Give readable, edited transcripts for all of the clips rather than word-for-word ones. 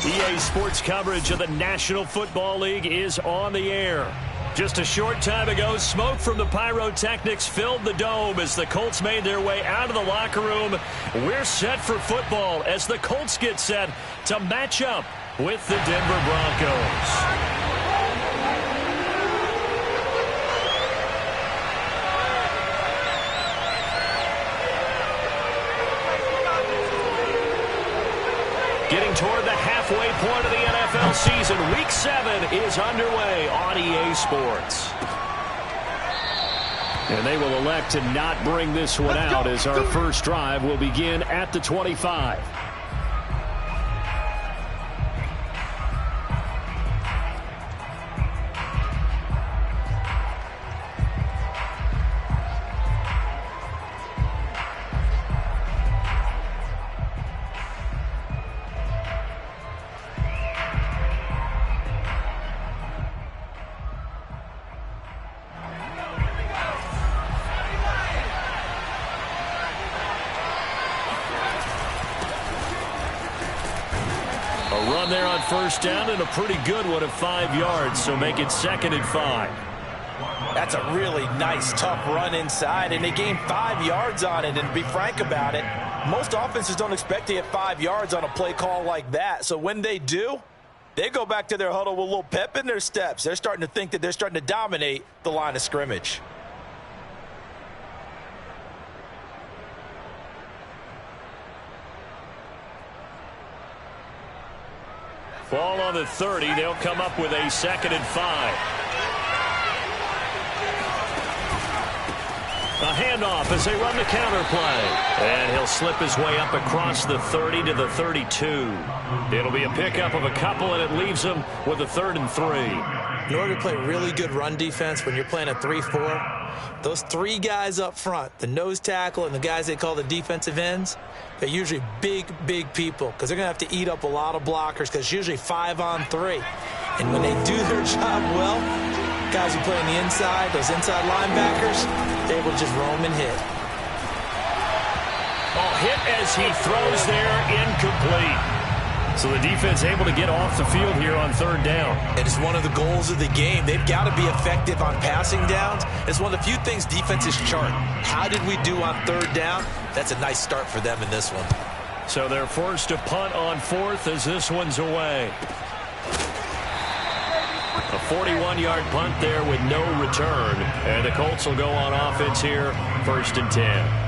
EA Sports coverage of the National Football League is on the air. Just a short time ago, smoke from the pyrotechnics filled the dome as the Colts made their way out of the locker room. We're set for football as the Colts get set to match up with the Denver Broncos. Getting toward the halfway point of the NFL season, Week 7 is underway on EA Sports. And they will elect to not bring this one out as our first drive will begin at the 25. Run there on first down and a pretty good one of 5 yards, so make it 2nd and 5. That's a really nice, tough run inside, and they gained 5 yards on it. And to be frank about it, most offenses don't expect to get 5 yards on a play call like that. So when they do, they go back to their huddle with a little pep in their steps. They're starting to think that they're starting to dominate the line of scrimmage. Ball on the 30. They'll come up with a 2nd and 5. A handoff as they run the counter play. And he'll slip his way up across the 30 to the 32. It'll be a pickup of a couple, and it leaves them with a 3rd and 3. In order to play really good run defense when you're playing a 3-4, those 3 guys up front, the nose tackle and the guys they call the defensive ends, they're usually big people because they're going to have to eat up a lot of blockers because it's usually 5 on 3. And when they do their job well, guys who play on the inside, those inside linebackers, they're able to just roam and hit. Oh, hit as he throws there, incomplete. So the defense able to get off the field here on 3rd down. It is one of the goals of the game. They've got to be effective on passing downs. It's one of the few things defenses chart. How did we do on 3rd down? That's a nice start for them in this one. So they're forced to punt on 4th as this one's away. A 41-yard punt there with no return. And the Colts will go on offense here, 1st and 10.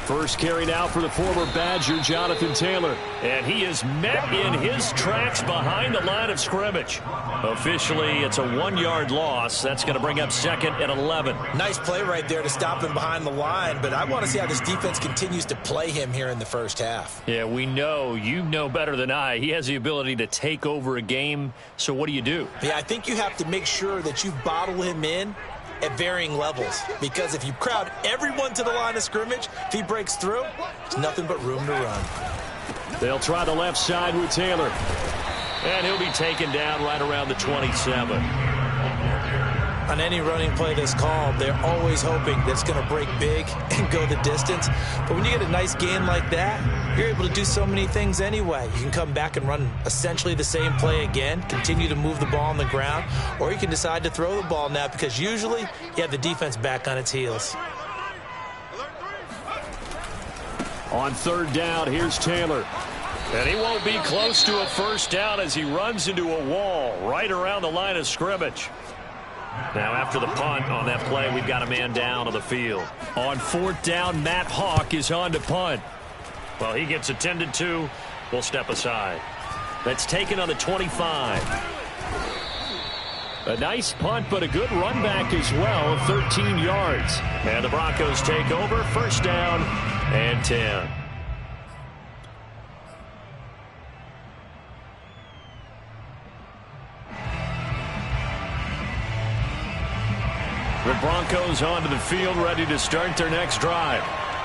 First carry now for the former Badger, Jonathan Taylor. And he is met in his tracks behind the line of scrimmage. Officially, it's a 1-yard loss. That's going to bring up 2nd and 11. Nice play right there to stop him behind the line, but I want to see how this defense continues to play him here in the first half. Yeah, we know. You know better than I. He has the ability to take over a game, so what do? Yeah, I think you have to make sure that you bottle him in at varying levels, because if you crowd everyone to the line of scrimmage, if he breaks through, there's nothing but room to run. They'll try the left side with Taylor, and he'll be taken down right around the 27. On any running play that's called, they're always hoping that it's going to break big and go the distance. But when you get a nice gain like that, you're able to do so many things anyway. You can come back and run essentially the same play again, continue to move the ball on the ground, or you can decide to throw the ball now because usually you have the defense back on its heels. On 3rd down, here's Taylor. And he won't be close to a 1st down as he runs into a wall right around the line of scrimmage. Now after the punt on that play, we've got a man down on the field. On 4th down, Matt Hawk is on to punt. Well, he gets attended to. We'll step aside. That's taken on the 25. A nice punt, but a good run back as well, 13 yards. And the Broncos take over, 1st down and 10. The Broncos onto the field, ready to start their next drive.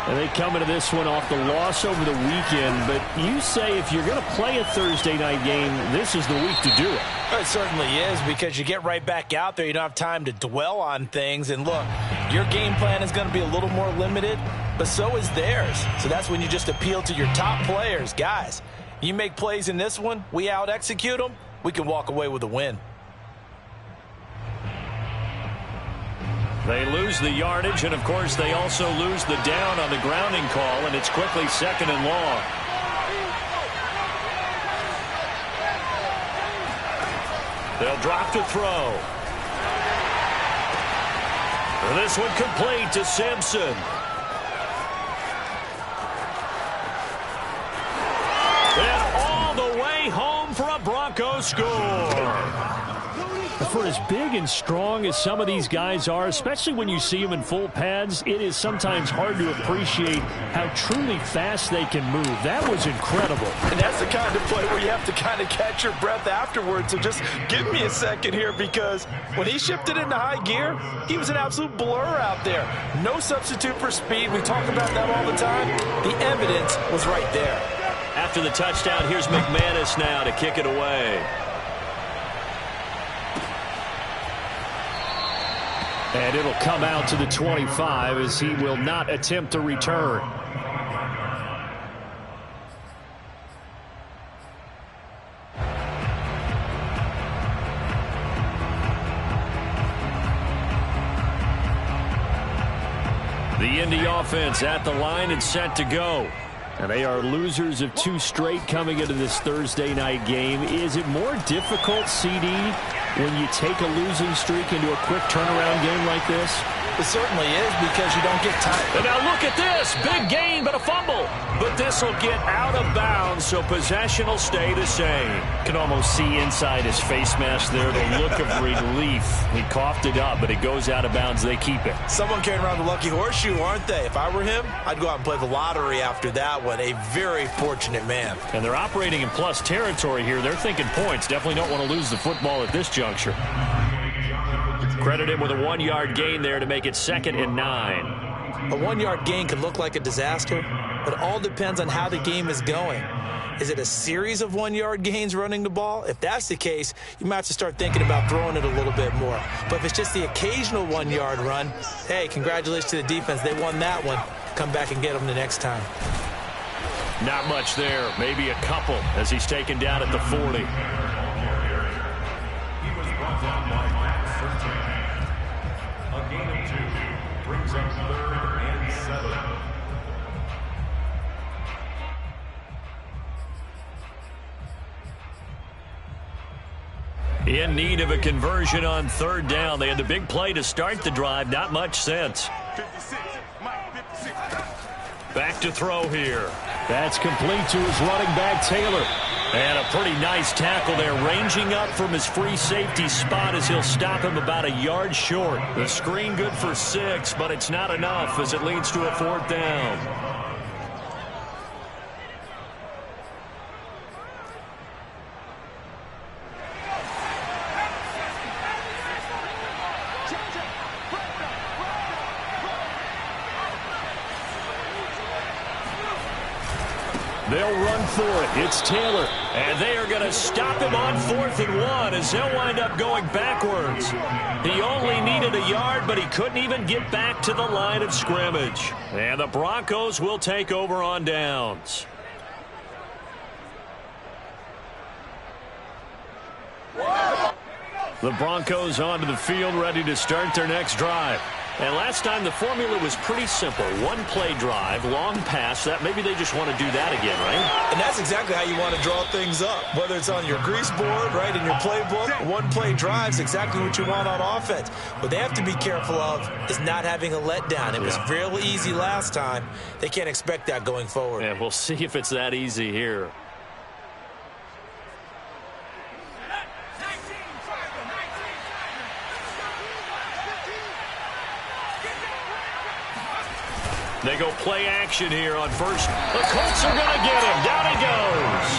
And they come into this one off the loss over the weekend. But you say if you're going to play a Thursday night game, this is the week to do it. It certainly is, because you get right back out there. You don't have time to dwell on things. And look, your game plan is going to be a little more limited, but so is theirs. So that's when you just appeal to your top players. Guys, you make plays in this one, we out-execute them, we can walk away with a win. They lose the yardage, and, of course, they also lose the down on the grounding call, and it's quickly 2nd and long. They'll drop to throw. This one complete to Simpson. And all the way home for a Broncos score. For as big and strong as some of these guys are, especially when you see them in full pads, it is sometimes hard to appreciate how truly fast they can move. That was incredible. And that's the kind of play where you have to kind of catch your breath afterwards. So just give me a second here, because when he shifted into high gear, he was an absolute blur out there. No substitute for speed. We talk about that all the time. The evidence was right there. After the touchdown, here's McManus now to kick it away. And it'll come out to the 25 as he will not attempt to return. The Indy offense at the line and set to go. And they are losers of 2 straight coming into this Thursday night game. Is it more difficult, CD, when you take a losing streak into a quick turnaround game like this? It certainly is, because you don't get time. And now look at this. Big gain, but a fumble. But this will get out of bounds, so possession will stay the same. Can almost see inside his face mask there the look of relief. He coughed it up, but it goes out of bounds. They keep it. Someone carrying around the lucky horseshoe, aren't they? If I were him, I'd go out and play the lottery after that one. A very fortunate man. And they're operating in plus territory here. They're thinking points. Definitely don't want to lose the football at this juncture. Credit him with a 1-yard gain there to make it 2nd and 9. A 1-yard gain could look like a disaster, but it all depends on how the game is going. Is it a series of 1-yard gains running the ball? If that's the case, you might have to start thinking about throwing it a little bit more. But if it's just the occasional 1-yard run, hey, congratulations to the defense. They won that one. Come back and get them the next time. Not much there. Maybe a couple as he's taken down at the 40. In need of a conversion on 3rd down. They had the big play to start the drive. Not much since. Back to throw here. That's complete to his running back, Taylor. And a pretty nice tackle there, ranging up from his free safety spot as he'll stop him about a yard short. The screen good for 6, but it's not enough as it leads to a 4th down. They'll run for it. It's Taylor. And they are going to stop him on 4th and 1 as he'll wind up going backwards. He only needed a yard, but he couldn't even get back to the line of scrimmage. And the Broncos will take over on downs. The Broncos onto the field, ready to start their next drive. And last time the formula was pretty simple. 1-play drive, long pass. That maybe they just want to do that again, right? And that's exactly how you want to draw things up. Whether it's on your grease board, right, in your playbook, 1-play drive is exactly what you want on offense. What they have to be careful of is not having a letdown. It was real easy last time. They can't expect that going forward. And we'll see if it's that easy here. They go play action here on first. The Colts are going to get him. Down he goes.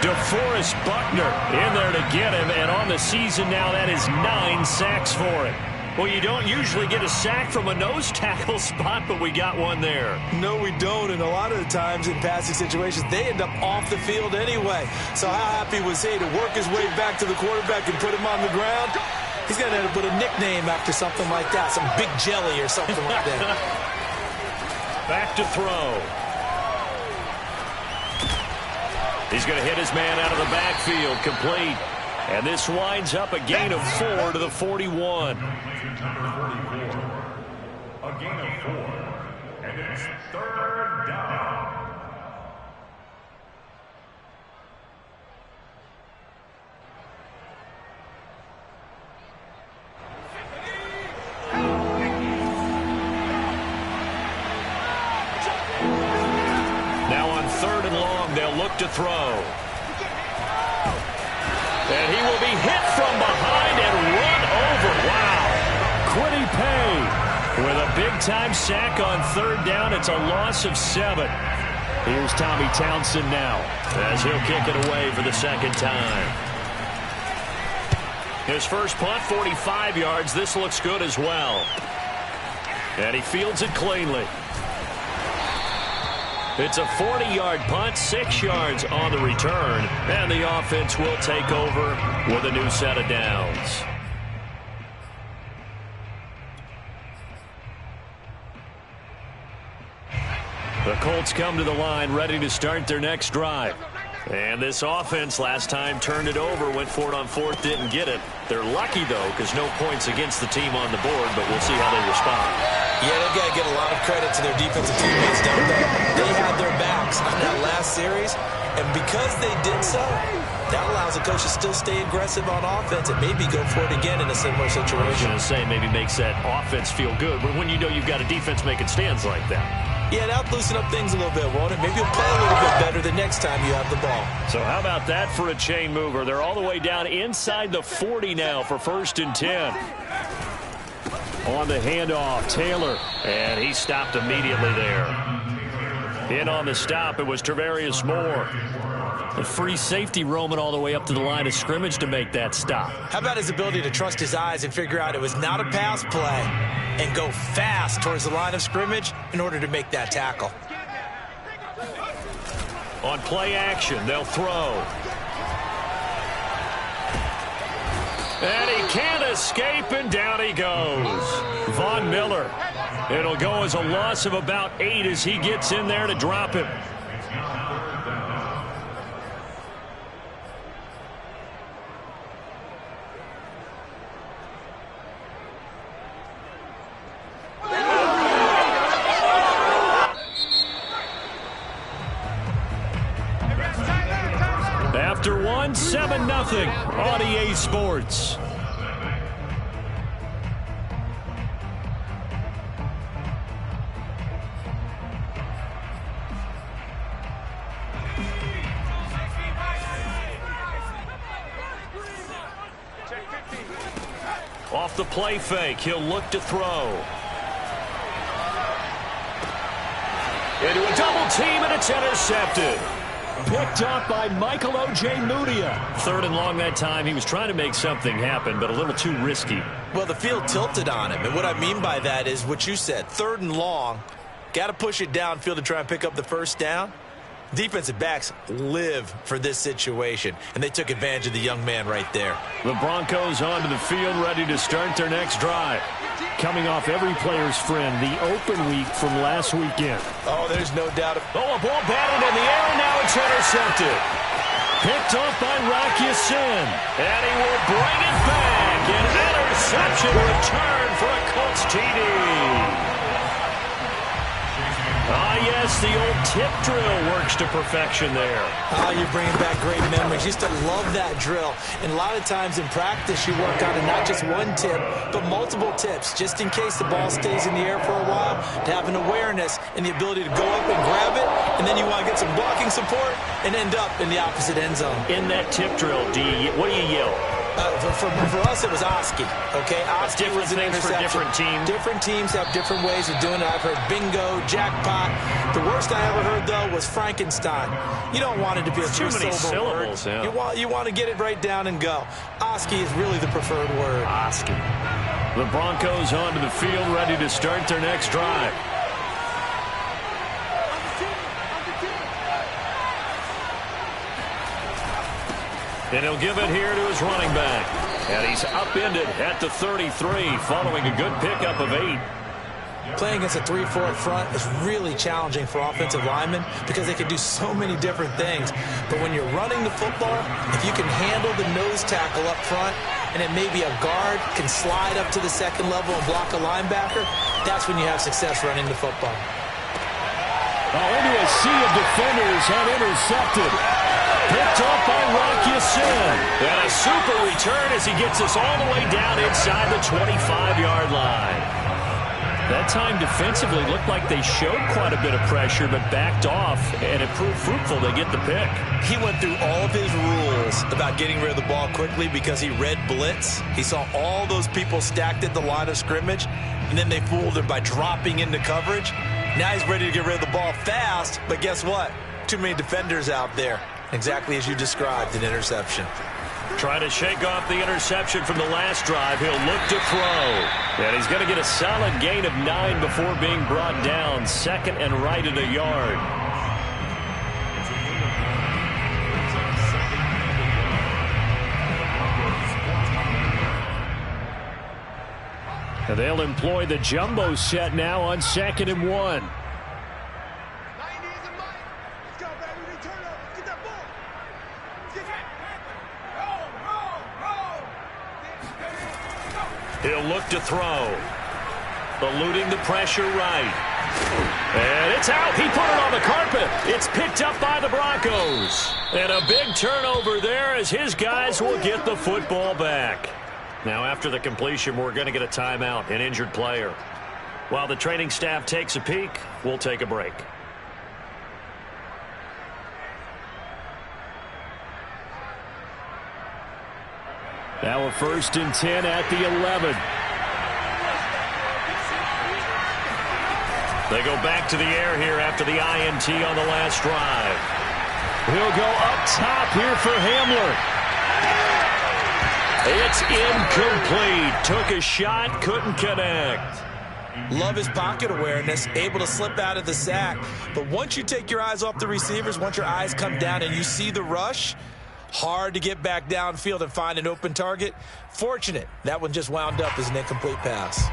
DeForest Buckner in there to get him. And on the season now, that is 9 sacks for him. Well, you don't usually get a sack from a nose tackle spot, but we got one there. No, we don't, and a lot of the times in passing situations, they end up off the field anyway. So how happy was he to work his way back to the quarterback and put him on the ground? He's going to end up with a nickname after something like that, some big jelly or something like that. Back to throw. He's going to hit his man out of the backfield, complete. And this winds up a gain of 4 to the 41. A gain of 4, and it's 3rd down. Now on 3rd and long, they'll look to throw. And he will be hit from behind and run over. Wow. Quiddy Pay with a big-time sack on 3rd down. It's a loss of 7. Here's Tommy Townsend now as he'll kick it away for the second time. His first punt, 45 yards. This looks good as well. And he fields it cleanly. It's a 40-yard punt, 6 yards on the return, and the offense will take over with a new set of downs. The Colts come to the line ready to start their next drive. And this offense last time turned it over, went for it on 4th, didn't get it. They're lucky, though, because no points against the team on the board, but we'll see how they respond. Yeah, they've got to give a lot of credit to their defensive teammates, don't they? They had their backs on that last series, and because they did so, that allows the coach to still stay aggressive on offense and maybe go for it again in a similar situation. I was going to say maybe makes that offense feel good, but when you know you've got a defense making stands like that. Yeah, that'll loosen up things a little bit, won't it? Maybe you'll play a little bit better the next time you have the ball. So how about that for a chain mover? They're all the way down inside the 40 now for 1st and 10. On the handoff, Taylor, and he stopped immediately there. In on the stop, it was Travarius Moore. A free safety roaming all the way up to the line of scrimmage to make that stop. How about his ability to trust his eyes and figure out it was not a pass play and go fast towards the line of scrimmage in order to make that tackle. On play action, they'll throw. And he can't escape, and down he goes. Von Miller. It'll go as a loss of about 8 as he gets in there to drop him. After 1, 7-0 on EA Sports. Off the play fake, he'll look to throw. Into a double team, and it's intercepted. Picked up by Michael O.J. Mudia. 3rd and long that time. He was trying to make something happen, but a little too risky. Well, the field tilted on him, and what I mean by that is what you said. 3rd and long. Got to push it downfield to try and pick up the first down. Defensive backs live for this situation, and they took advantage of the young man right there. The Broncos onto the field, ready to start their next drive. Coming off every player's friend, the open week from last weekend. Oh, there's no doubt. Oh, a ball batted in the air, and now it's intercepted. Picked off by Rocky Sin, and he will bring it back. An interception return for a Colts TD. Ah, yes, the old tip drill works to perfection there. Ah, you're bringing back great memories. Used to love that drill. And a lot of times in practice, you work on it, not just one tip, but multiple tips, just in case the ball stays in the air for a while, to have an awareness and the ability to go up and grab it, and then you want to get some blocking support and end up in the opposite end zone. In that tip drill, what do you yell? For us, it was Oski. Okay, Oski was an interception. For different teams. Different teams have different ways of doing it. I've heard bingo, jackpot. The worst I ever heard, though, was Frankenstein. You don't want it to be a too many syllables. Word. Yeah. You want to get it right down and go. Oski is really the preferred word. Oski. The Broncos onto the field, ready to start their next drive. And he'll give it here to his running back. And he's upended at the 33 following a good pickup of 8. Playing against a 3-4 front is really challenging for offensive linemen because they can do so many different things. But when you're running the football, if you can handle the nose tackle up front and then maybe a guard can slide up to the second level and block a linebacker, that's when you have success running the football. Into a sea of defenders and intercepted. Picked off by Rock Ya-Sin. And a super return as he gets us all the way down inside the 25-yard line. That time defensively looked like they showed quite a bit of pressure but backed off, and it proved fruitful. They get the pick. He went through all of his rules about getting rid of the ball quickly because he read blitz. He saw all those people stacked at the line of scrimmage, and then they fooled him by dropping into coverage. Now he's ready to get rid of the ball fast, but guess what? Too many defenders out there. Exactly as you described, an interception. Trying to shake off the interception from the last drive. He'll look to throw. And he's going to get a solid gain of 9 before being brought down. Second and right at a yard. And they'll employ the jumbo set now on 2nd and 1. He'll look to throw. Eluding the pressure right. And it's out. He put it on the carpet. It's picked up by the Broncos. And a big turnover there as his guys will get the football back. Now after the completion, we're going to get a timeout, an injured player. While the training staff takes a peek, we'll take a break. Now a 1st and 10 at the 11. They go back to the air here after the INT on the last drive. He'll go up top here for Hamler. It's incomplete. Took a shot, couldn't connect. Love his pocket awareness, able to slip out of the sack. But once you take your eyes off the receivers, once your eyes come down and you see the rush, hard to get back downfield and find an open target. Fortunate, that one just wound up as an incomplete pass.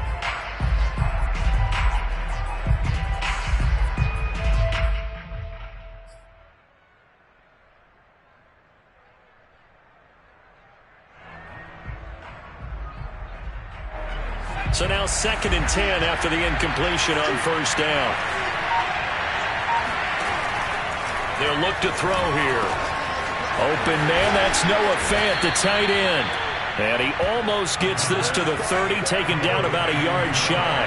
So now 2nd and 10 after the incompletion on 1st down. They'll look to throw here. Open man, that's Noah Fant, the tight end. And he almost gets this to the 30, taken down about a yard shy.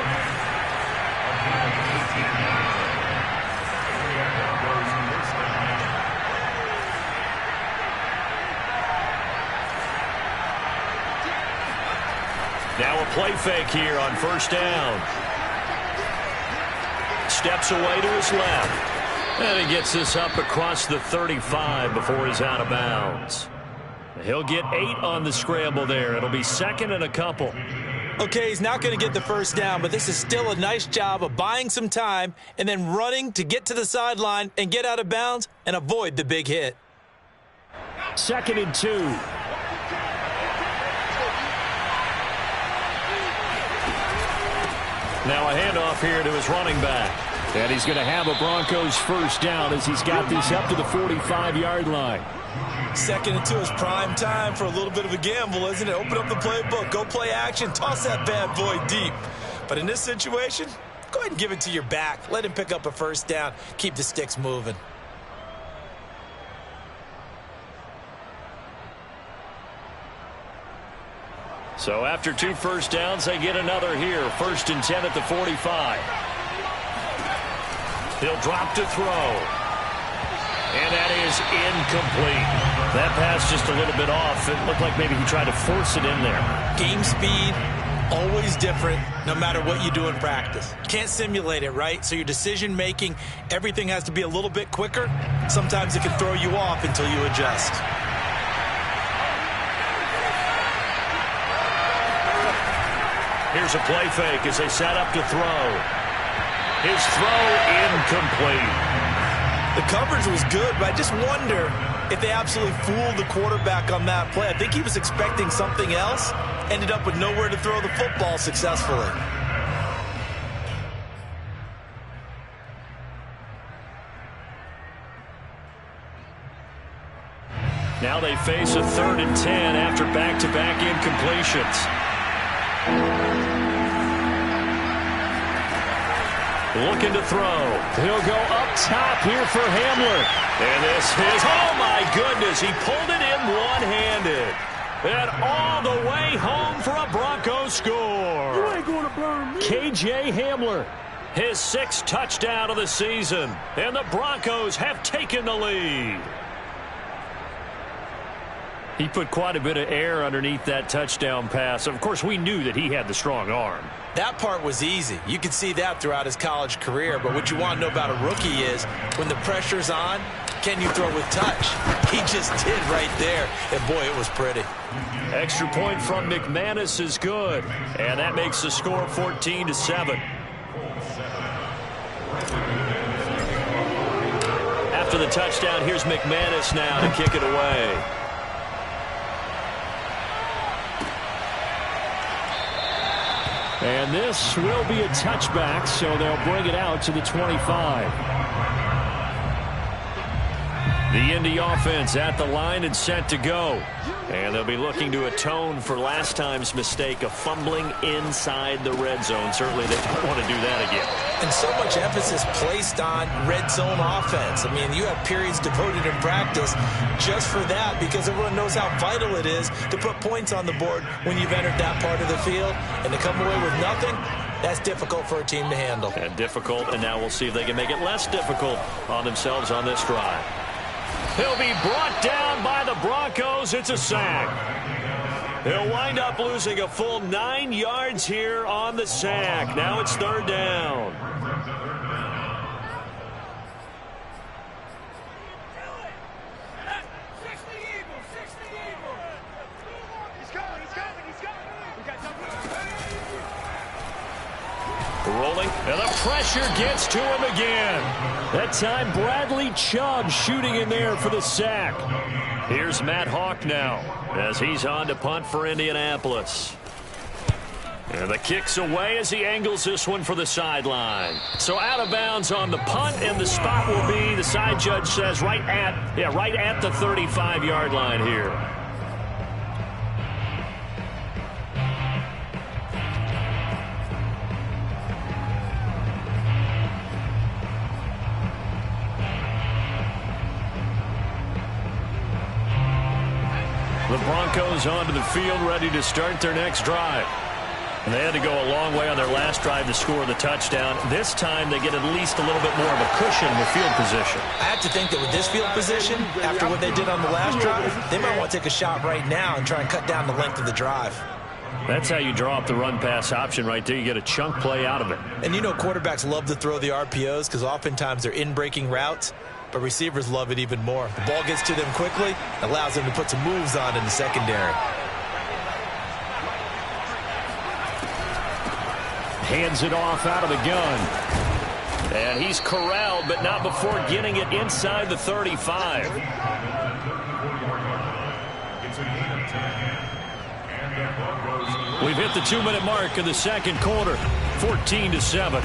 Now a play fake here on 1st down. Steps away to his left. And he gets this up across the 35 before he's out of bounds. He'll get 8 on the scramble there. It'll be 2nd and a couple. Okay, he's not going to get the 1st down, but this is still a nice job of buying some time and then running to get to the sideline and get out of bounds and avoid the big hit. 2nd and 2. Now a handoff here to his running back. And he's going to have a Broncos 1st down as he's got this up to the 45-yard line. 2nd and 2 is prime time for a little bit of a gamble, isn't it? Open up the playbook, go play action, toss that bad boy deep. But in this situation, go ahead and give it to your back. Let him pick up a 1st down. Keep the sticks moving. So after 2 1st downs, they get another here. 1st and 10 at the 45. He'll drop to throw. And that is incomplete. That pass just a little bit off. It looked like maybe he tried to force it in there. Game speed, always different, no matter what you do in practice. Can't simulate it, right? So your decision-making, everything has to be a little bit quicker. Sometimes it can throw you off until you adjust. Here's a play fake as they set up to throw. His throw incomplete. The coverage was good, but I just wonder if they absolutely fooled the quarterback on that play. I think he was expecting something else, ended up with nowhere to throw the football successfully. Now they face a 3rd and 10 after back-to-back incompletions. Looking to throw. He'll go up top here for Hamler. And this is, oh my goodness, he pulled it in one-handed. And all the way home for a Broncos score. You ain't going to burn me. KJ Hamler, his 6th touchdown of the season. And the Broncos have taken the lead. He put quite a bit of air underneath that touchdown pass. Of course, we knew that he had the strong arm. That part was easy. You could see that throughout his college career. But what you want to know about a rookie is when the pressure's on, can you throw with touch? He just did right there. And, boy, it was pretty. Extra point from McManus is good. And that makes the score 14-7. After the touchdown, here's McManus now to kick it away. And this will be a touchback, so they'll bring it out to the 25. The Indy offense at the line and set to go. And they'll be looking to atone for last time's mistake of fumbling inside the red zone. Certainly they don't want to do that again. And so much emphasis placed on red zone offense. I mean, you have periods devoted in practice just for that because everyone knows how vital it is to put points on the board when you've entered that part of the field. And to come away with nothing, that's difficult for a team to handle. And difficult, and now we'll see if they can make it less difficult on themselves on this drive. He'll be brought down by the Broncos. It's a sack. He'll wind up losing a full 9 yards here on the sack. Now it's 3rd down. Rolling, and the pressure gets to him again. That time, Bradley Chubb shooting in there for the sack. Here's Matt Hawk now as he's on to punt for Indianapolis. And the kick's away as he angles this one for the sideline. So out of bounds on the punt, and the spot will be, the side judge says, right at the 35-yard line here. The Broncos onto the field, ready to start their next drive. And they had to go a long way on their last drive to score the touchdown. This time they get at least a little bit more of a cushion with field position. I have to think that with this field position, after what they did on the last drive, they might want to take a shot right now and try and cut down the length of the drive. That's how you draw up the run-pass option right there. You get a chunk play out of it. And you know quarterbacks love to throw the RPOs because oftentimes they're in-breaking routes. But receivers love it even more. The ball gets to them quickly, allows them to put some moves on in the secondary. Hands it off out of the gun. And he's corralled, but not before getting it inside the 35. We've hit the 2-minute mark of the second quarter, 14-7.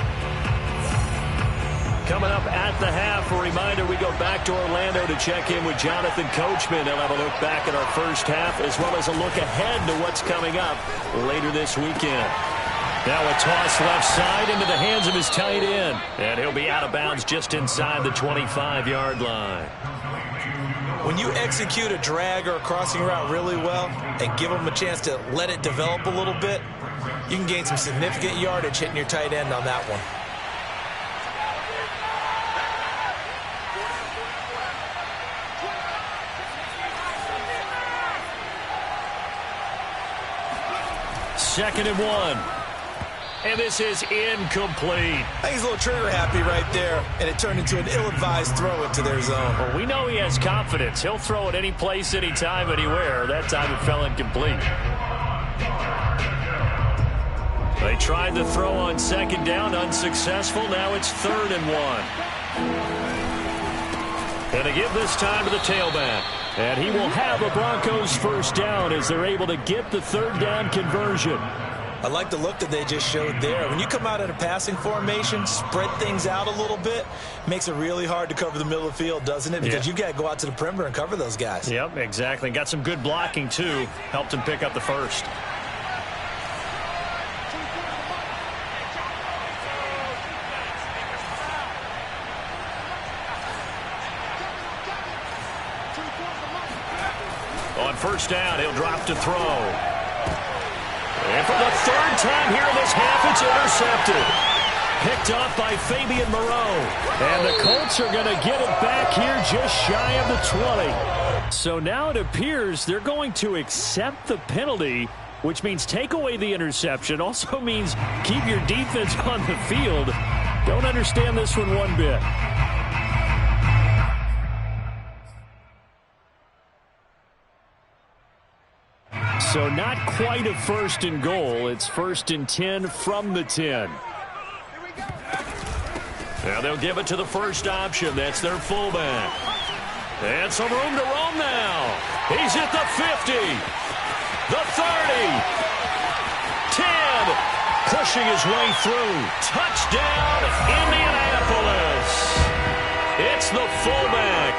Coming up at the half, a reminder, we go back to Orlando to check in with Jonathan Coachman. They'll have a look back at our first half as well as a look ahead to what's coming up later this weekend. Now a toss left side into the hands of his tight end. And he'll be out of bounds just inside the 25-yard line. When you execute a drag or a crossing route really well and give them a chance to let it develop a little bit, you can gain some significant yardage hitting your tight end on that one. 2nd and 1. And this is incomplete. I think he's a little trigger happy right there, and it turned into an ill-advised throw into their zone. Well, we know he has confidence. He'll throw it any place, anytime, anywhere. That time it fell incomplete. They tried the throw on 2nd down, unsuccessful. Now it's 3rd and 1. And to give this time to the tailback. And he will have a Broncos 1st down as they're able to get the 3rd down conversion. I like the look that they just showed there. When you come out in a passing formation, spread things out a little bit, makes it really hard to cover the middle of the field, doesn't it? Because you've got to go out to the perimeter and cover those guys. Yep, exactly. Got some good blocking, too. Helped him pick up the 1st. On 1st down, he'll drop to throw. And for the 3rd time here in this half, it's intercepted. Picked off by Fabian Moreau. And the Colts are going to get it back here just shy of the 20. So now it appears they're going to accept the penalty, which means take away the interception. Also means keep your defense on the field. Don't understand this one bit. So not quite a 1st and goal. It's 1st and 10 from the 10. Now they'll give it to the first option. That's their fullback. And some room to roam now. He's at the 50. The 30. 10. Pushing his way through. Touchdown, Indianapolis. It's the fullback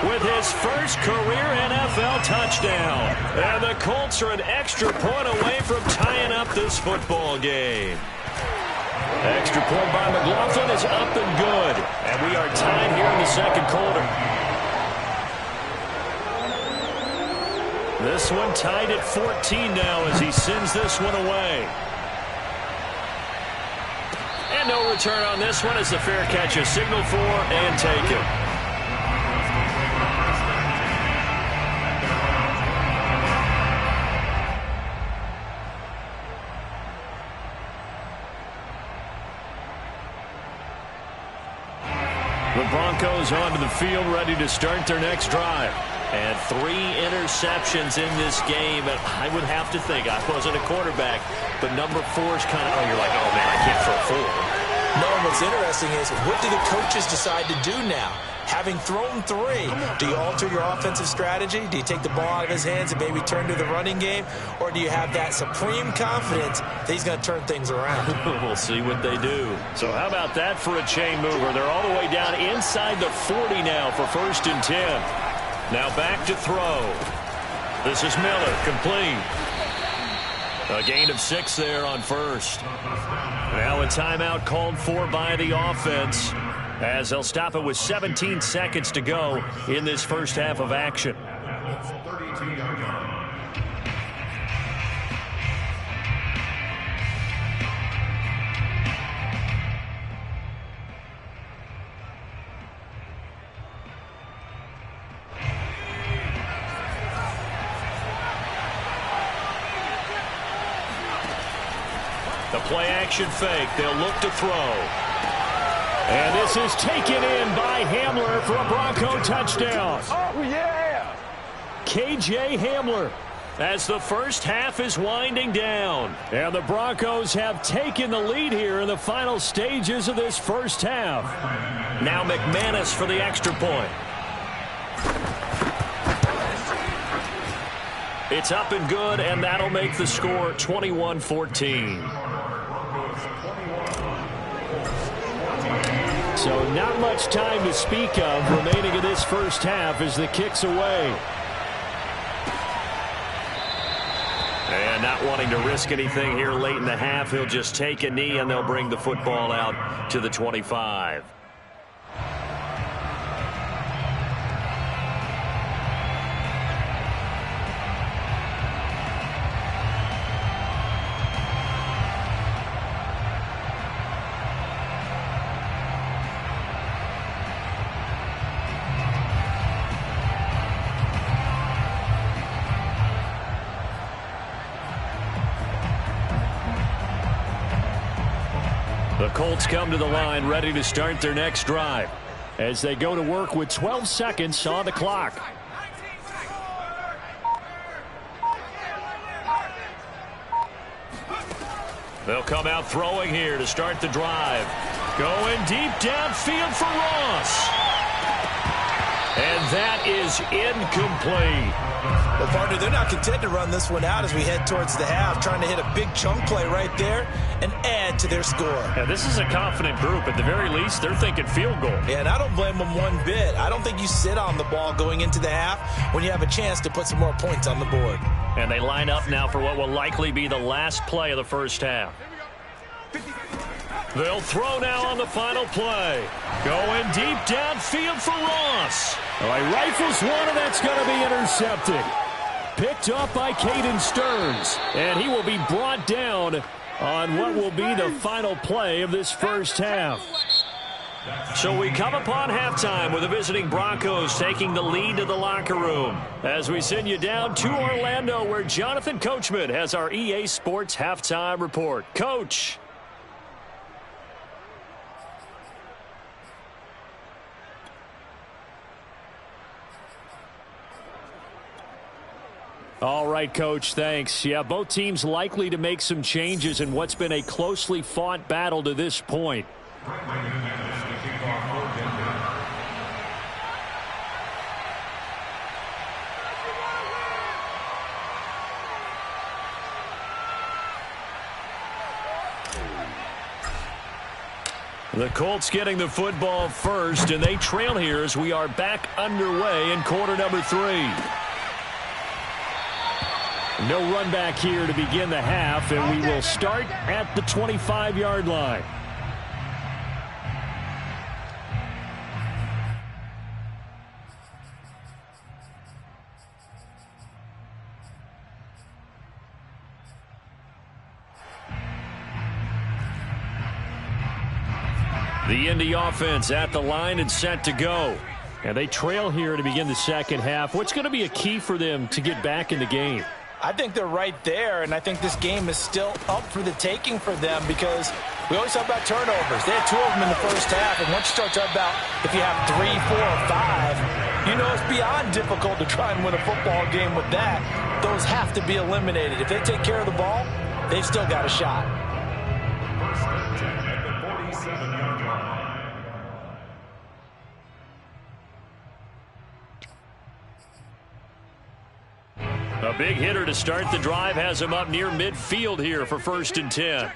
with his first career NFL touchdown. And the Colts are an extra point away from tying up this football game. Extra point by McLaughlin is up and good. And we are tied here in the 2nd quarter. This one tied at 14 now as he sends this one away. And no return on this one as the fair catch is signaled for and taken. The Broncos onto the field, ready to start their next drive. And 3 interceptions in this game. And I would have to think, I wasn't a quarterback, but number 4 is kind of, you're like, oh, man, I can't throw 4. No, what's interesting is, what do the coaches decide to do now? Having thrown 3, do you alter your offensive strategy? Do you take the ball out of his hands and maybe turn to the running game? Or do you have that supreme confidence that he's going to turn things around? We'll see what they do. So how about that for a chain mover? They're all the way down inside the 40 now for 1st and 10. Now back to throw. This is Miller, complete. A gain of 6 there on 1st. Now a timeout called for by the offense, as they'll stop it with 17 seconds to go in this first half of action. The play-action fake. They'll look to throw. And this is taken in by Hamler for a Bronco touchdown. Oh, yeah! KJ Hamler, as the first half is winding down. And the Broncos have taken the lead here in the final stages of this first half. Now McManus for the extra point. It's up and good, and that'll make the score 21-14. So not much time to speak of remaining in this first half as the kick's away. And not wanting to risk anything here late in the half, he'll just take a knee and they'll bring the football out to the 25. The Colts come to the line ready to start their next drive as they go to work with 12 seconds on the clock. They'll come out throwing here to start the drive. Going deep downfield for Ross. And that is incomplete. Well, partner, they're not content to run this one out as we head towards the half, trying to hit a big chunk play right there and add to their score. Yeah, this is a confident group. At the very least, they're thinking field goal. Yeah, and I don't blame them one bit. I don't think you sit on the ball going into the half when you have a chance to put some more points on the board. And they line up now for what will likely be the last play of the first half. They'll throw now on the final play. Going deep downfield for Ross. All right, rifles one, and that's going to be intercepted. Picked up by Caden Stearns. And he will be brought down on what will be the final play of this first half. So we come upon halftime with the visiting Broncos taking the lead to the locker room. As we send you down to Orlando, where Jonathan Coachman has our EA Sports halftime report. Coach. All right, Coach, thanks. Yeah, both teams likely to make some changes in what's been a closely fought battle to this point. The Colts getting the football first, and they trail here as we are back underway in quarter number 3. No run back here to begin the half, and we will start at the 25-yard line. The Indy offense at the line and set to go. And they trail here to begin the second half. What's going to be a key for them to get back in the game? I think they're right there, and I think this game is still up for the taking for them because we always talk about turnovers. They had 2 of them in the first half, and once you start talking about if you have 3, 4, or 5, you know it's beyond difficult to try and win a football game with that. Those have to be eliminated. If they take care of the ball, they've still got a shot. First and 10 at the 47-yard line. A big hitter to start the drive has him up near midfield here for first and 10.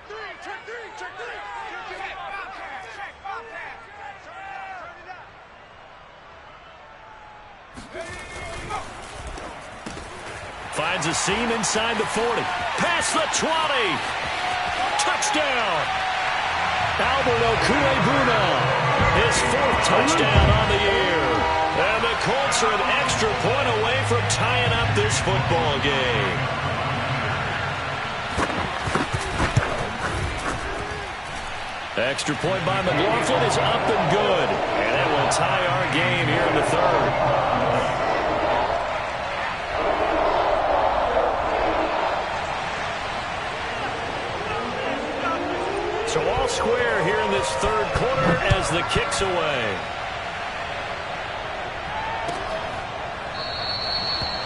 Finds a seam inside the 40. Past the 20. Touchdown. Albert Okwuegbuna. His 4th touchdown on the year. And the Colts are an extra point away from tying up this football game. Extra point by McLaughlin is up and good. And that will tie our game here in the 3rd. So all square here in this 3rd quarter as the kick's away.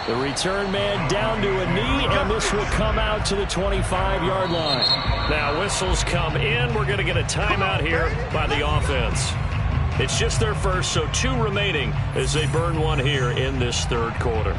The return man down to a knee, and this will come out to the 25-yard line. Now whistles come in. We're going to get a timeout here by the offense. It's just their first, so 2 remaining as they burn one here in this 3rd quarter.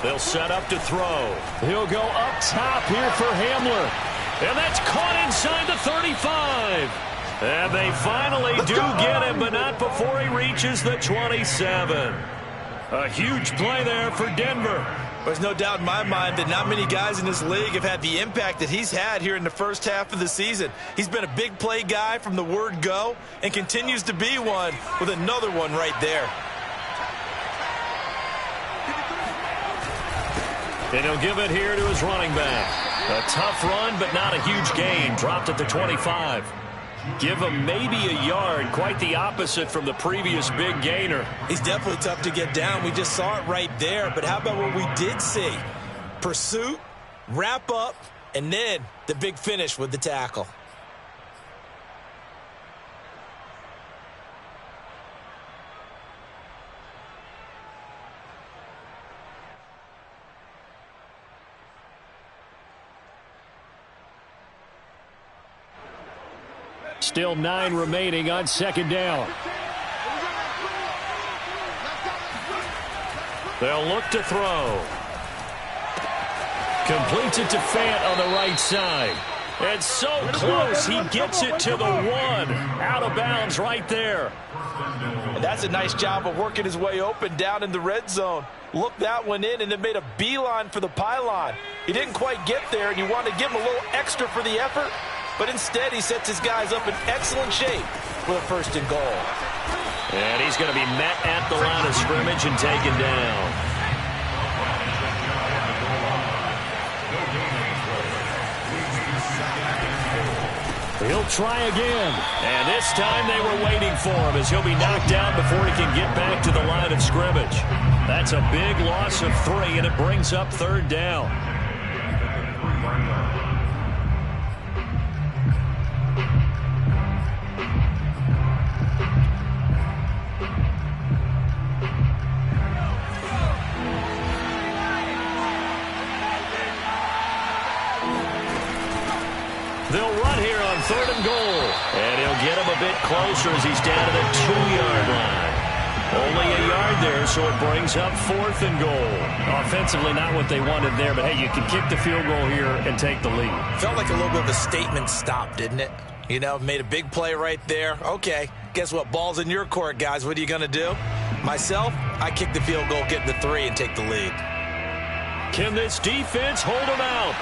They'll set up to throw. He'll go up top here for Hamler. And that's caught inside the 35. And they finally do get him, but not before he reaches the 27. A huge play there for Denver. There's no doubt in my mind that not many guys in this league have had the impact that he's had here in the first half of the season. He's been a big play guy from the word go and continues to be one with another one right there. And he'll give it here to his running back. A tough run, but not a huge gain. Dropped at the 25. Give him maybe a yard. Quite the opposite from the previous big gainer. He's definitely tough to get down. We just saw it right there. But how about what we did see? Pursuit, wrap up, and then the big finish with the tackle. Still 9 remaining on second down. They'll look to throw. Completes it to Fant on the right side. It's so close. He gets it to the 1. Out of bounds right there. And that's a nice job of working his way open down in the red zone. Looked that one in and then made a beeline for the pylon. He didn't quite get there, and you want to give him a little extra for the effort. But instead, he sets his guys up in excellent shape with a 1st and goal. And he's going to be met at the line of scrimmage and taken down. He'll try again. And this time they were waiting for him as he'll be knocked down before he can get back to the line of scrimmage. That's a big loss of 3, and it brings up 3rd down. They'll run here on 3rd and goal. And he'll get him a bit closer as he's down to the 2-yard line. Only a yard there, so it brings up 4th and goal. Offensively, not what they wanted there, but hey, you can kick the field goal here and take the lead. Felt like a little bit of a statement stop, didn't it? You know, made a big play right there. Okay, guess what? Ball's in your court, guys. What are you going to do? Myself, I kick the field goal, get the 3, and take the lead. Can this defense hold him out?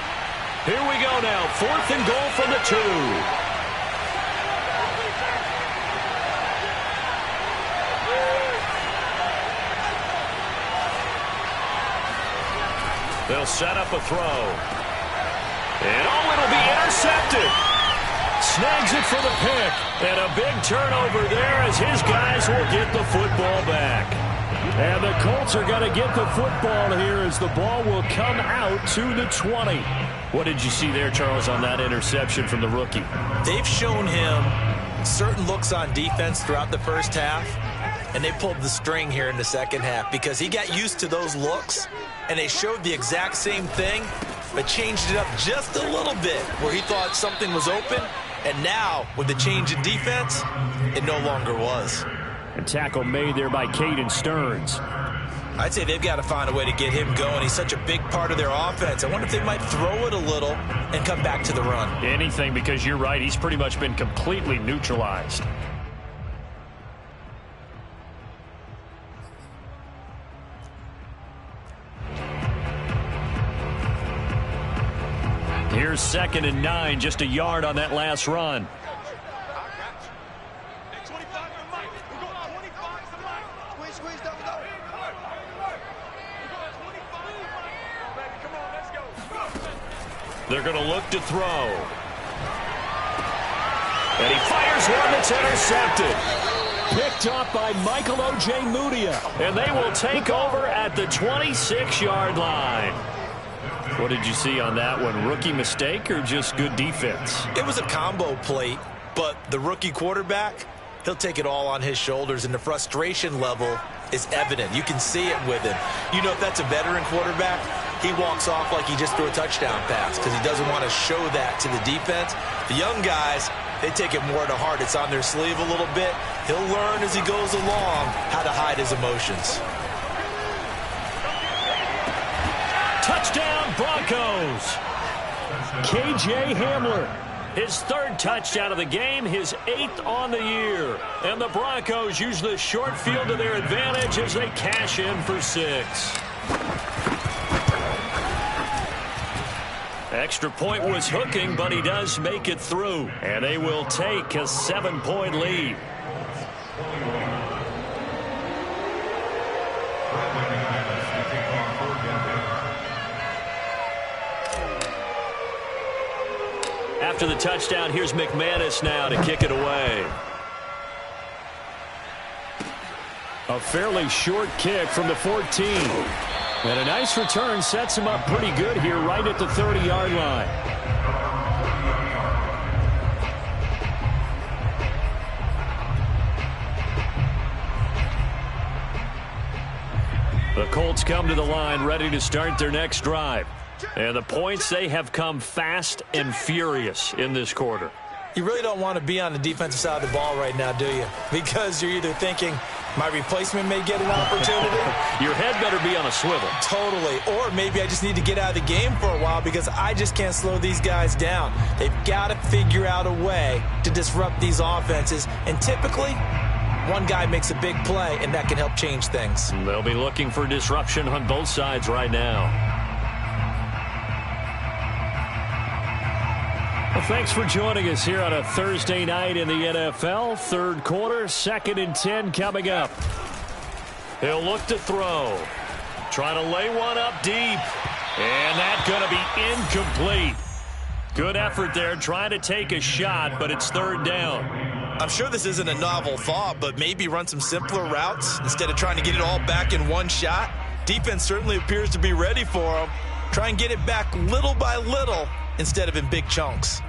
Here we go now. 4th and goal from the 2. They'll set up a throw. And it'll be intercepted. Snags it for the pick. And a big turnover there as his guys will get the football back. And the Colts are going to get the football here as the ball will come out to the 20. What did you see there, Charles, on that interception from the rookie? They've shown him certain looks on defense throughout the first half, and they pulled the string here in the second half because he got used to those looks, and they showed the exact same thing, but changed it up just a little bit where he thought something was open, and now, with the change in defense, it no longer was. A tackle made there by Caden Stearns. I'd say they've got to find a way to get him going. He's such a big part of their offense. I wonder if they might throw it a little and come back to the run. Anything, because you're right. He's pretty much been completely neutralized. Here's 2nd and 9, just a yard on that last run. They're going to look to throw. And he fires one that's intercepted. Picked up by Michael O.J. Mudia. And they will take over at the 26-yard line. What did you see on that one? Rookie mistake or just good defense? It was a combo plate, but the rookie quarterback, he'll take it all on his shoulders, and the frustration level is evident. You can see it with him. You know, if that's a veteran quarterback, he walks off like he just threw a touchdown pass because he doesn't want to show that to the defense. The young guys, they take it more to heart. It's on their sleeve a little bit. He'll learn as he goes along how to hide his emotions. Touchdown, Broncos. K.J. Hamler, his 3rd touchdown of the game, his 8th on the year. And the Broncos use the short field to their advantage as they cash in for 6. Extra point was hooking, but he does make it through. And they will take a 7-point lead. After the touchdown, here's McManus now to kick it away. A fairly short kick from the 14. And a nice return sets him up pretty good here right at the 30-yard line. The Colts come to the line ready to start their next drive. And the points, they have come fast and furious in this quarter. You really don't want to be on the defensive side of the ball right now, do you? Because you're either thinking, my replacement may get an opportunity. Your head better be on a swivel. Totally. Or maybe I just need to get out of the game for a while because I just can't slow these guys down. They've got to figure out a way to disrupt these offenses. And typically, one guy makes a big play, and that can help change things. They'll be looking for disruption on both sides right now. Well, thanks for joining us here on a Thursday night in the NFL. Third quarter, 2nd and 10 coming up. He'll look to throw. Trying to lay one up deep. And that's going to be incomplete. Good effort there, trying to take a shot, but it's third down. I'm sure this isn't a novel thought, but maybe run some simpler routes instead of trying to get it all back in one shot. Defense certainly appears to be ready for him. Try and get it back little by little instead of in big chunks.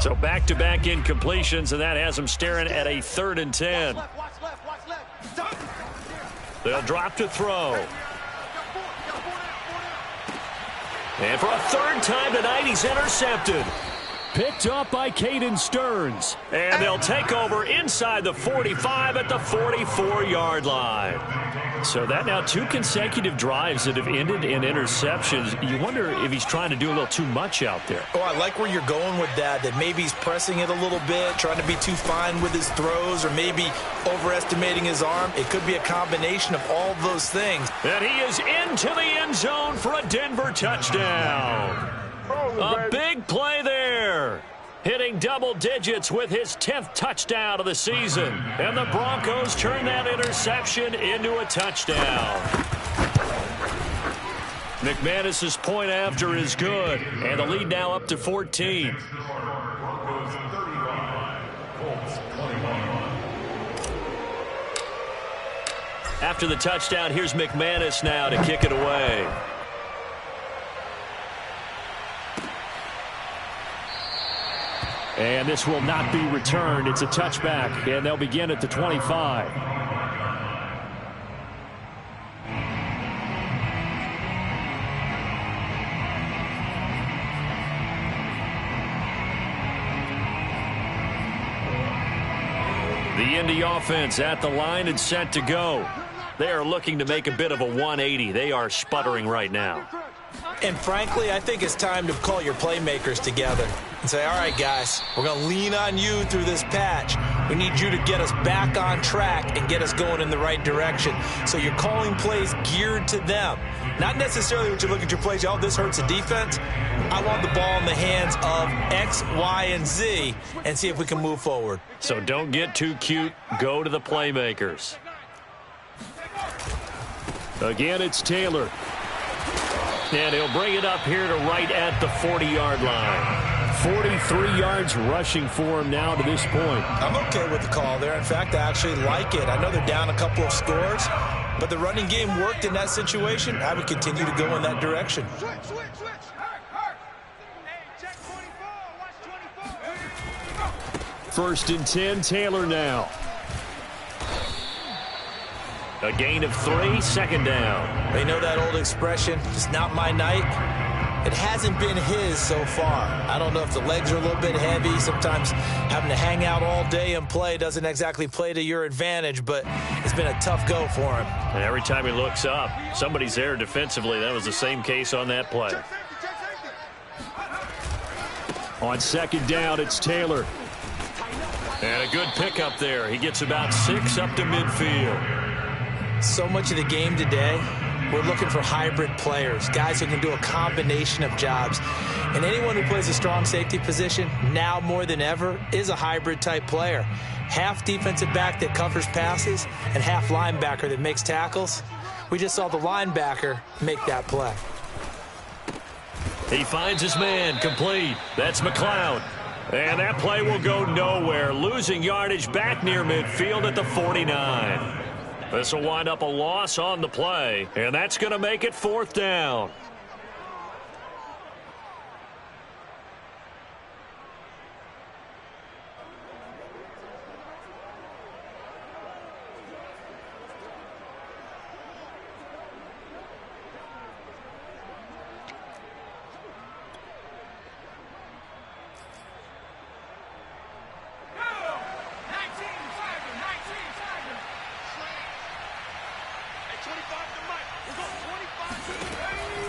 So back-to-back incompletions, and that has them staring at a 3rd and 10. They'll drop to throw. And for a 3rd time tonight, he's intercepted. Picked up by Caden Stearns. And they'll take over inside the 45 at the 44-yard line. So that now 2 consecutive drives that have ended in interceptions. You wonder if he's trying to do a little too much out there. Oh, I like where you're going with that maybe he's pressing it a little bit, trying to be too fine with his throws, or maybe overestimating his arm. It could be a combination of all those things. And he is into the end zone for a Denver touchdown. A big play there. Hitting double digits with his 10th touchdown of the season. And the Broncos turn that interception into a touchdown. McManus's point after is good. And the lead now up to 14. After the touchdown, here's McManus now to kick it away. And this will not be returned. It's a touchback, and they'll begin at the 25. The Indy offense at the line and set to go. They are looking to make a bit of a 180. They are sputtering right now. And frankly, I think it's time to call your playmakers together and say, all right, guys, we're going to lean on you through this patch. We need you to get us back on track and get us going in the right direction. So you're calling plays geared to them. Not necessarily when you look at your plays, oh, this hurts the defense. I want the ball in the hands of X, Y, and Z and see if we can move forward. So don't get too cute. Go to the playmakers. Again, it's Taylor. And he'll bring it up here to right at the 40-yard line. 43 yards rushing for him now to this point. I'm okay with the call there. In fact, I actually like it. I know they're down a couple of scores, but the running game worked in that situation. I would continue to go in that direction. First and 10, Taylor now. A gain of 3, 2nd down. They know that old expression, it's not my night. It hasn't been his so far. I don't know if the legs are a little bit heavy. Sometimes having to hang out all day and play doesn't exactly play to your advantage, but it's been a tough go for him. And every time he looks up, somebody's there defensively. That was the same case on that play. On 2nd down, it's Taylor. And a good pickup there. He gets about 6 up to midfield. So much of the game today, we're looking for hybrid players, guys who can do a combination of jobs. And anyone who plays a strong safety position, now more than ever, is a hybrid type player. Half defensive back that covers passes and half linebacker that makes tackles. We just saw the linebacker make that play. He finds his man, complete. That's McLeod. And that play will go nowhere, losing yardage back near midfield at the 49. This will wind up a loss on the play, and that's going to make it 4th down.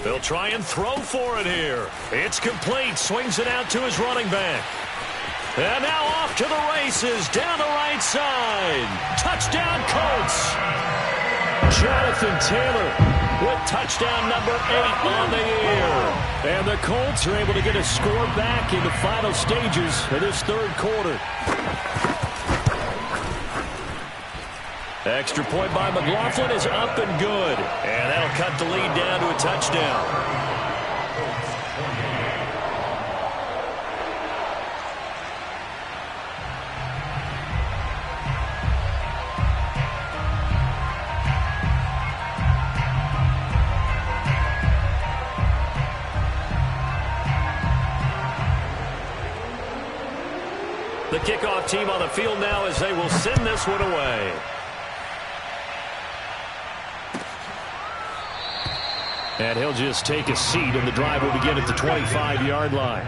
They'll try and throw for it here. It's complete. Swings it out to his running back. And now off to the races down the right side. Touchdown, Colts. Jonathan Taylor with touchdown number 8 on the year. And the Colts are able to get a score back in the final stages of this 3rd quarter. Extra point by McLaughlin is up and good. And that'll cut the lead down to a touchdown. The kickoff team on the field now as they will send this one away. And he'll just take a seat, and the drive will begin at the 25-yard line.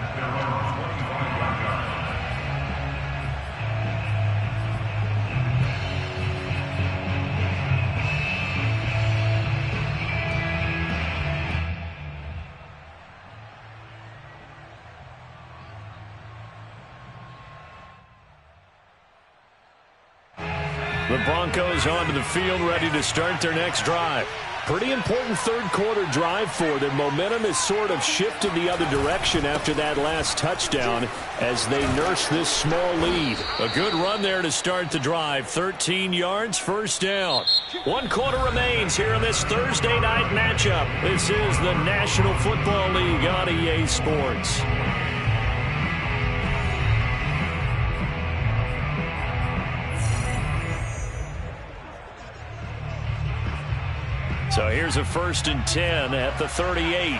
The Broncos onto the field, ready to start their next drive. Pretty important 3rd quarter drive for them. Momentum has sort of shifted the other direction after that last touchdown as they nurse this small lead. A good run there to start the drive. 13 yards, 1st down. 1 quarter remains here in this Thursday night matchup. This is the National Football League on EA Sports. So here's a 1st and 10 at the 38.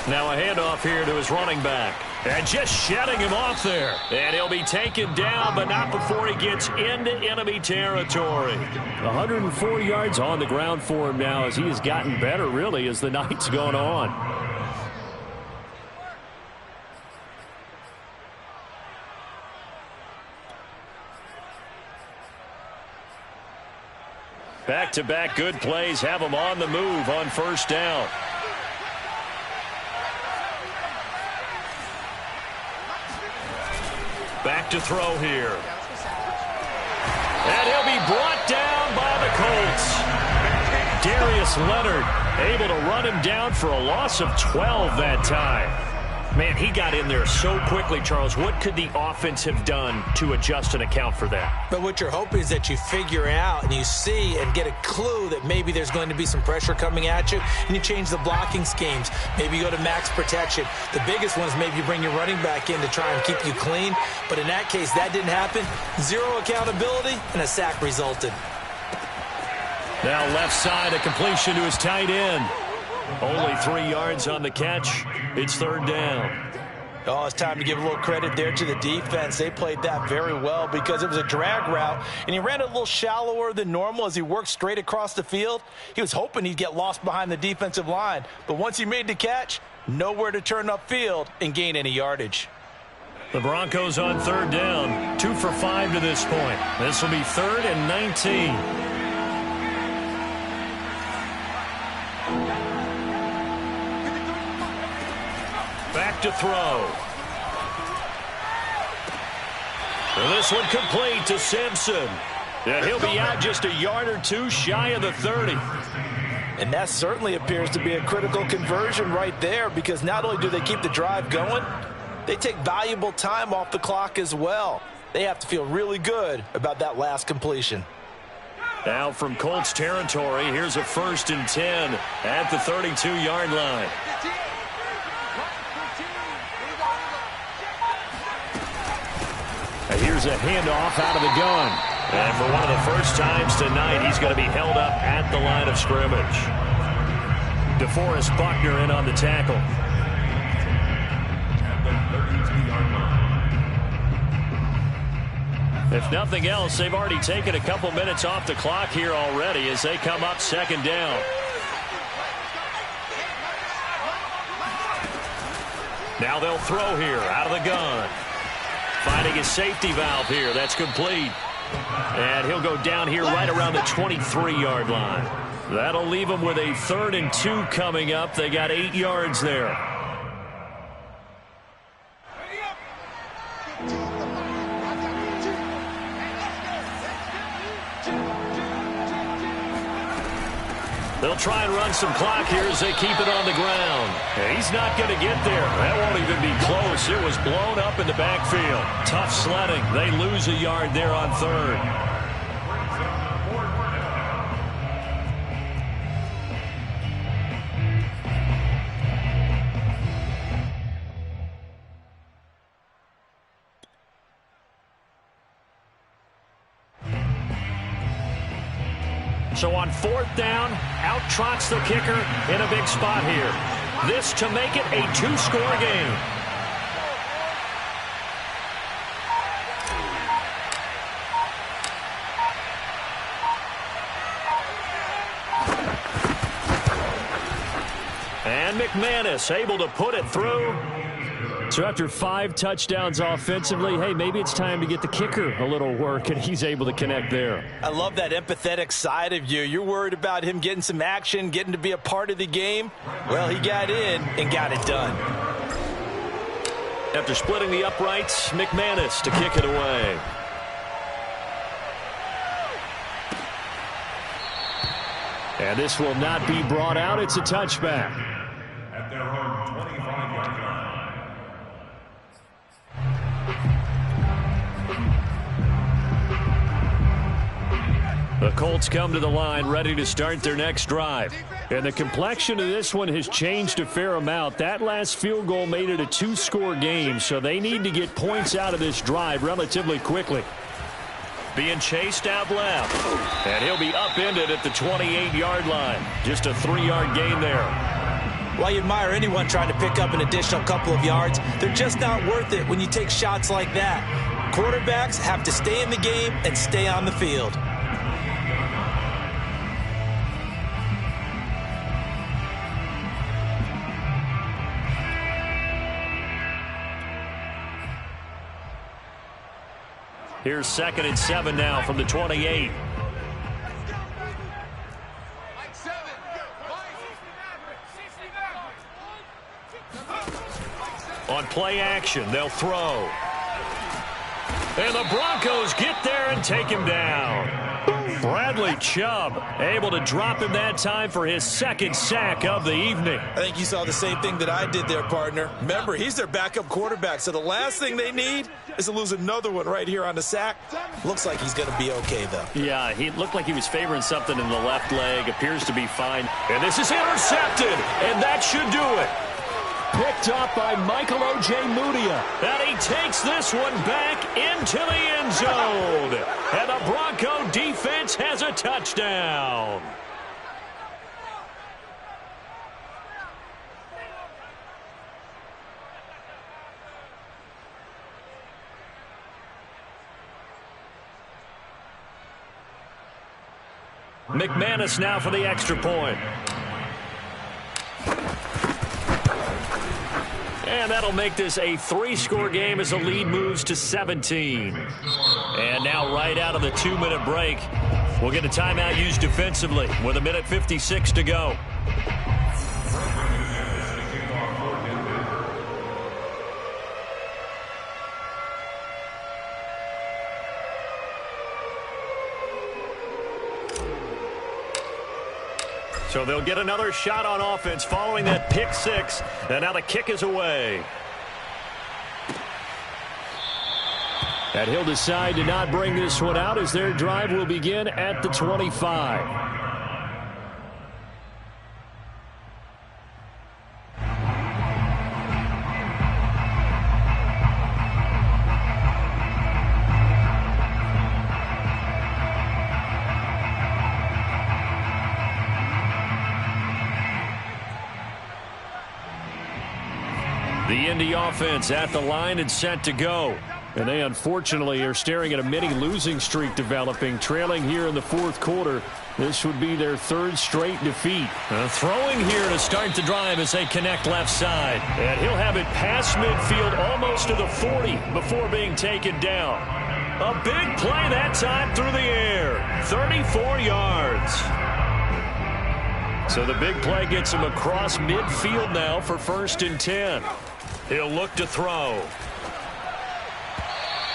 Now a handoff here to his running back. And just shedding him off there. And he'll be taken down, but not before he gets into enemy territory. 104 yards on the ground for him now as he has gotten better, really, as the night's gone on. Back-to-back good plays have him on the move on 1st down. Back to throw here. And he'll be brought down by the Colts. Darius Leonard able to run him down for a loss of 12 that time. Man, he got in there so quickly, Charles. What could the offense have done to adjust and account for that? But what you're hoping is that you figure out and you see and get a clue that maybe there's going to be some pressure coming at you, and you change the blocking schemes. Maybe you go to max protection. The biggest one is maybe you bring your running back in to try and keep you clean. But in that case, that didn't happen. 0 accountability, and a sack resulted. Now left side, a completion to his tight end. Only 3 yards on the catch. It's 3rd down. Oh, it's time to give a little credit there to the defense. They played that very well because it was a drag route, and he ran a little shallower than normal as he worked straight across the field. He was hoping he'd get lost behind the defensive line, but once he made the catch, nowhere to turn upfield and gain any yardage. The Broncos on 3rd down, 2 for 5 to this point. This will be 3rd and 19. Back to throw. And this one complete to Simpson. And he'll be out just a yard or two shy of the 30. And that certainly appears to be a critical conversion right there, because not only do they keep the drive going, they take valuable time off the clock as well. They have to feel really good about that last completion. Now from Colts territory, here's a 1st and 10 at the 32-yard line. And here's a handoff out of the gun. And for one of the first times tonight, he's going to be held up at the line of scrimmage. DeForest Buckner in on the tackle. If nothing else, they've already taken a couple minutes off the clock here already as they come up 2nd down. Now they'll throw here out of the gun. Finding a safety valve here. That's complete. And he'll go down here right around the 23-yard line. That'll leave them with a 3rd and 2 coming up. They got 8 yards there. They'll try and run some clock here as they keep it on the ground. And he's not going to get there. That won't even be close. It was blown up in the backfield. Tough sledding. They lose a yard there on 3rd. So on 4th down, out trots the kicker in a big spot here. This to make it a 2-score game. And McManus able to put it through. So after 5 touchdowns offensively, hey, maybe it's time to get the kicker a little work, and he's able to connect there. I love that empathetic side of you. You're worried about him getting some action, getting to be a part of the game. Well, he got in and got it done. After splitting the uprights, McManus to kick it away. And this will not be brought out. It's a touchback. At their own 25-yard line. The Colts come to the line ready to start their next drive. And the complexion of this one has changed a fair amount. That last field goal made it a 2-score game, so they need to get points out of this drive relatively quickly. Being chased out left. And he'll be upended at the 28-yard line. Just a 3-yard gain there. While you admire anyone trying to pick up an additional couple of yards, they're just not worth it when you take shots like that. Quarterbacks have to stay in the game and stay on the field. Here's 2nd and 7 now from the 28. On play action, they'll throw. And the Broncos get there and take him down. Bradley Chubb able to drop him that time for his 2nd sack of the evening. I think you saw the same thing that I did there, partner. Remember, he's their backup quarterback, so the last thing they need is to lose another one right here on the sack. Looks like he's going to be okay, though. Yeah, he looked like he was favoring something in the left leg. Appears to be fine. And this is intercepted, and that should do it. Picked up by Michael Ojemudia. And he takes this one back into the end zone. And the Bronco defense has a touchdown. McManus now for the extra point. And that'll make this a 3-score game as the lead moves to 17. And now right out of the 2-minute break, we'll get a timeout used defensively with 1:56 to go. So they'll get another shot on offense following that pick 6. And now the kick is away. And he'll decide to not bring this one out as their drive will begin at the 25. The Indy offense at the line and set to go. And they unfortunately are staring at a mini losing streak developing, trailing here in the fourth quarter. This would be their third straight defeat. Throwing here to start the drive as they connect left side. And he'll have it past midfield almost to the 40 before being taken down. A big play that time through the air. 34 yards. So the big play gets him across midfield now for 1st and 10. He'll look to throw.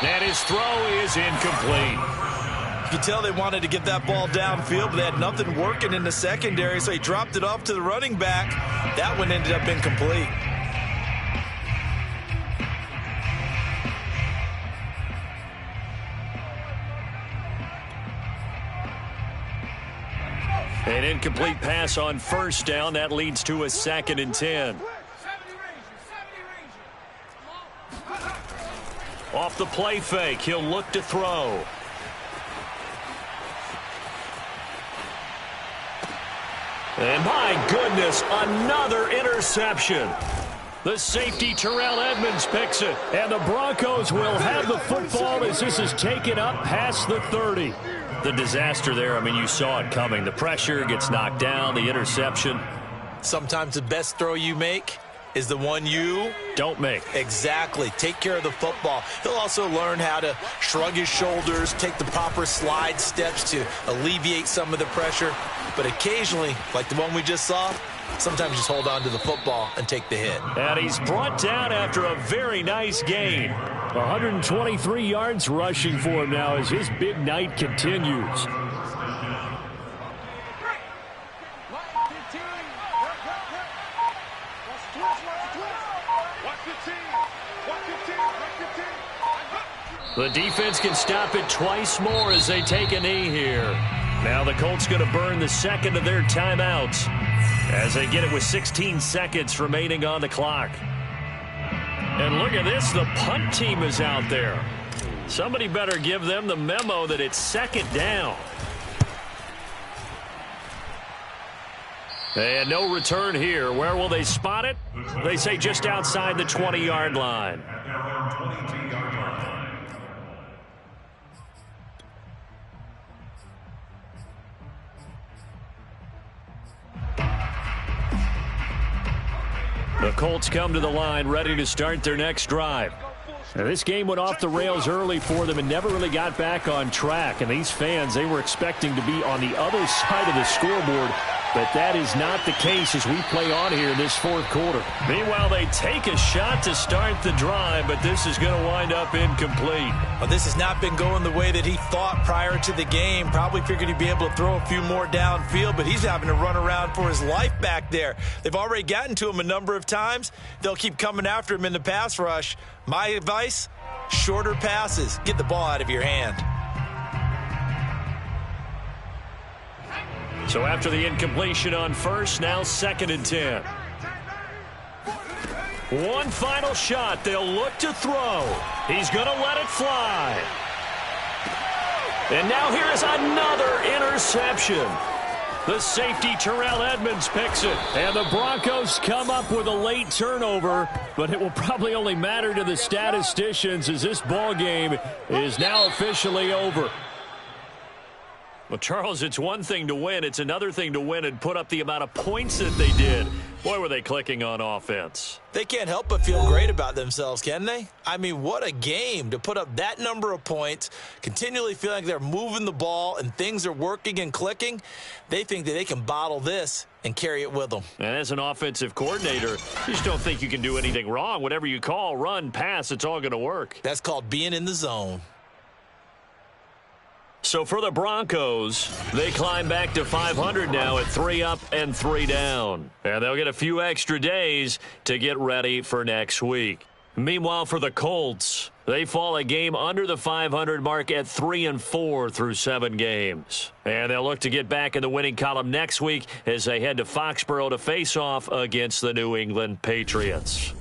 And his throw is incomplete. You can tell they wanted to get that ball downfield, but they had nothing working in the secondary, so he dropped it off to the running back. That one ended up incomplete. An incomplete pass on 1st down. That leads to a 2nd and 10. Off the play fake, he'll look to throw. And my goodness, another interception. The safety, Terrell Edmonds, picks it. And the Broncos will have the football as this is taken up past the 30. The disaster there, I mean, you saw it coming. The pressure gets knocked down, the interception. Sometimes the best throw you make is the one you don't make. Exactly. Take care of the football. He'll also learn how to shrug his shoulders, take the proper slide steps to alleviate some of the pressure. But occasionally, like the one we just saw, sometimes just hold on to the football and take the hit. And he's brought down after a very nice gain. 123 yards rushing for him now as his big night continues. The defense can stop it twice more as they take a knee here. Now the Colts going to burn the second of their timeouts as they get it with 16 seconds remaining on the clock. And look at this, the punt team is out there. Somebody better give them the memo that it's 2nd down. And no return here. Where will they spot it? They say just outside the 20-yard line. The Colts come to the line ready to start their next drive. Now, this game went off the rails early for them and never really got back on track. And these fans, they were expecting to be on the other side of the scoreboard. But that is not the case as we play on here in this fourth quarter. Meanwhile, they take a shot to start the drive, but this is going to wind up incomplete. Well, this has not been going the way that he thought prior to the game. Probably figured he'd be able to throw a few more downfield, but he's having to run around for his life back there. They've already gotten to him a number of times. They'll keep coming after him in the pass rush. My advice, shorter passes. Get the ball out of your hand. So after the incompletion on 1st, now 2nd and 10. One final shot. They'll look to throw. He's going to let it fly. And now here's another interception. The safety, Terrell Edmonds, picks it. And the Broncos come up with a late turnover, but it will probably only matter to the statisticians as this ball game is now officially over. Well, Charles, it's one thing to win. It's another thing to win and put up the amount of points that they did. Boy, were they clicking on offense. They can't help but feel great about themselves, can they? I mean, what a game to put up that number of points, continually feeling like they're moving the ball and things are working and clicking. They think that they can bottle this and carry it with them. And as an offensive coordinator, you just don't think you can do anything wrong. Whatever you call, run, pass, it's all going to work. That's called being in the zone. So for the Broncos, they climb back to 500 now at 3 up and 3 down. And they'll get a few extra days to get ready for next week. Meanwhile, for the Colts, They fall a game under the 500 mark at 3-4 through 7 games. And they'll look to get back in the winning column next week as they head to Foxborough to face off against the New England Patriots.